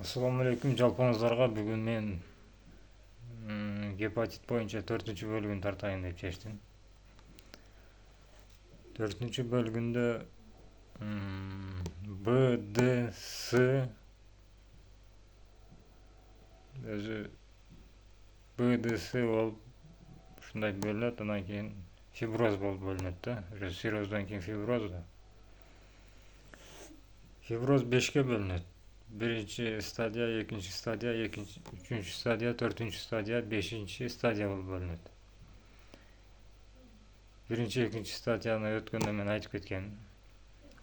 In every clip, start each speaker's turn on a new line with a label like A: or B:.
A: Assalamu alaikum жалпыңыздарга. Бүгүн мен гепатит боюнча 4 бөлүгүн тартайын деп чечтим. 4 бөлүгүндө Б, Д, С өзү Б, Д, С болуп ушундай бөлүнөт. Андан кийин фиброз болуп бөлүнөт да. Цирроздон кийин фиброз да. Фиброз 5ке бөлүнөт. Биринчи стадия, экинчи стадия, үчүнчү стадия, төртүнчү стадия, бешинчи стадия болуп бөлүнөт. Биринчи, экинчи стадияны өткөндө мен айтып кеткем.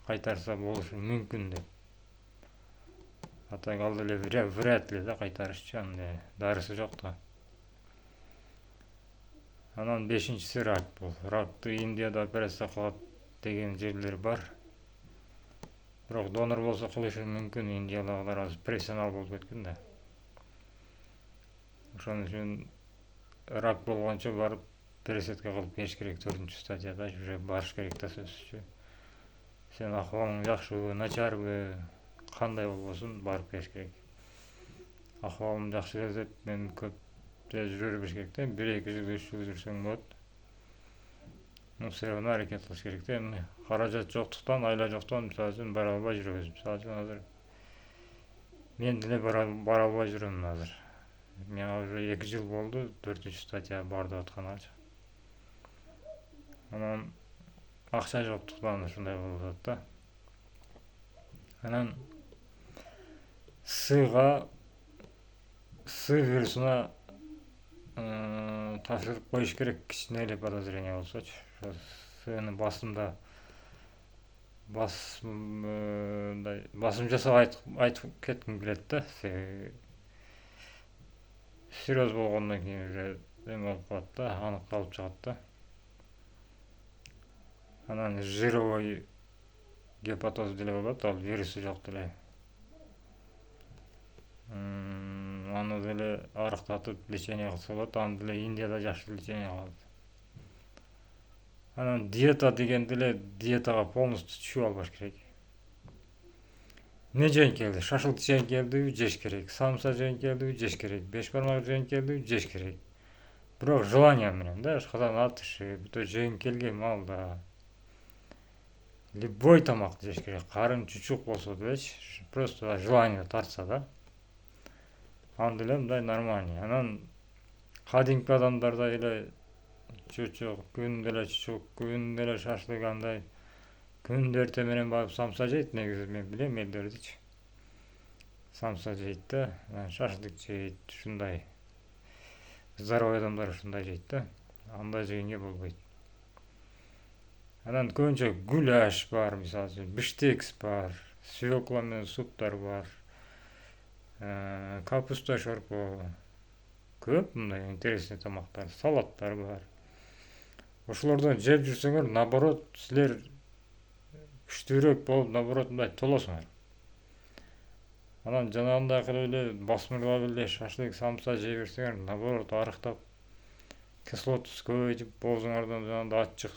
A: Кайтарса болушу мүмкүн деп. А так ал деле вряд ли да кайтарышчы, андай дарысы жок да. Анан бешинчиси рак бул. Ракты Индияда операция кылат деген жерлер бар. Бирок донор болсо кылышы мүмкүн. Индиядагылар азыр профессионал болуп кеткен да. Ошон үчүн рак болгончо барып пересадка кылып келиш керек. 4 стадияда уже барыш керек да сөзсүзчү. Сен акыбалың жакшыбы, начарбы, кандай болбосун барып келиш керек. Акыбалым жакшы эле деп мен көп жүрө бербеш керек да. 1-2 жыл, 3 жыл жүрсөң болот. Все равно аракет кылыш керек да. Эми каражат жоктуктан, айла жоктон мисалы үчүн бара албай жүрөбүз. Мисалы үчүн азыр мен деле бара албай жүрөм азыр. Мен уже 2 жыл болду 4 стадия бар деп атканычы. Анан акча жоктуктан ушундай болуп атат да. Анан С вирусуна тапшырып коюш керек, кичине эле подозрение болсочу. Сны басымда басым жасап айтып кетким келет да. Цирроз болгондон кийин уже эме болуп калат да, аныкталып чыгат да. Анан жировой гепатоз деле болот, ал вирусу жок деле. Аны деле арыктатып лечение кылса болот, аны деле Индияда жакшы лечение кылат. Анан диета деген деле диетага полностью түшүп албаш керек. Не жейин келди? Шашлык жейин келдиби, жеш керек. Самса жейин келдиби, жеш керек. 5 бармак жейин келдиби, жеш керек. Бирок желание менен да, ашкадан атышып, бүтө жейин келген маалда любой тамакты жеш керек. Карын чучук болсо делечи, просто желание тартса да. Анда деле мындай нормальный. Анан кадимки адамдарда эле чучук, күн деле чучук, күн деле шашлык, андай күндө эртең менен барып самса жейт. Негизи мен билем элдердичи. Самса жейт да, шашлык жейт, ушундай. Здоровый адамдар ушундай жейт да. Андай жегенге болбойт. Анан көбүнчө гуляш бар, мисалы үчүн биштекс бар, свекла менен суптар бар, капуста шорпо, көп мындай интересный тамактар, салаттар бар. Ошолордон жеп жүрсөңөр, наоборот, силер күчтүүрөөк болуп, наоборот, мындай толосуңар. Анан жанагындай кылып эле басмырлап эле шашлык, самса жей берсеңер, наоборот, арыктап, кислотасы көбөйтүп, боозуңардан жанагындай аччык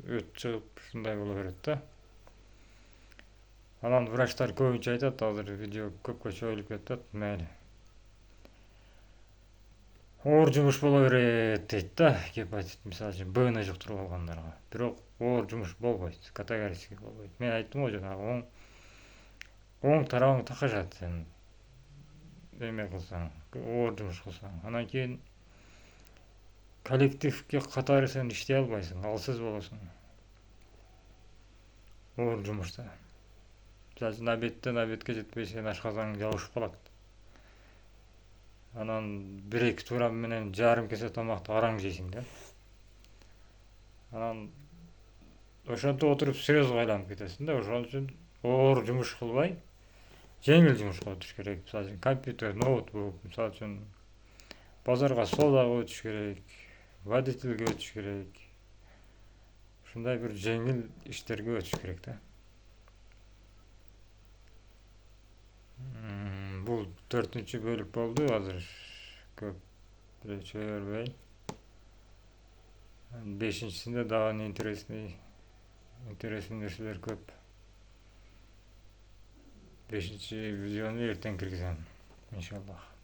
A: өт чыгып, ушундай боло берет да. Анан врачтар көбүнчө айтат, азыр видео көпкө чоюлуп кетет, мейли. Оор жумуш боло берет дейт да, гепатит мисалы үчүн Бны жуктуруп алгандарга. Бирок оор жумуш болбойт, категорически болбойт. Мен айттым го жанагы оң тарабың такашат сен эме кылсаң, оор жумуш кылсаң. Анан кийин коллективге катары сен иштей албайсың, алсыз болосуң. Оор жумушта. Мисалы үчүн обедтен обедке жетпей сен ашказаның жабышып калат. Анан 1-2 туура менен жарым кесе тамакты араң жейсиң да. Анан ошентип отуруп серьезго айланып кетесиң да. Ошон үчүн оор жумуш кылбай, жеңил жумушка өтүш керек. Мисалы үчүн компьютер, ноутбук, мисалы үчүн базарга соодага өтүш керек, водительге өтүш керек. Ушундай бир жеңил иштерге өтүш керек да. Бул 4 бөлүк болду. Азыр көп чөйө бербей. 5-синде дагы интересный нерселер көп. 5-видеону эртең киргизем. иншаллах.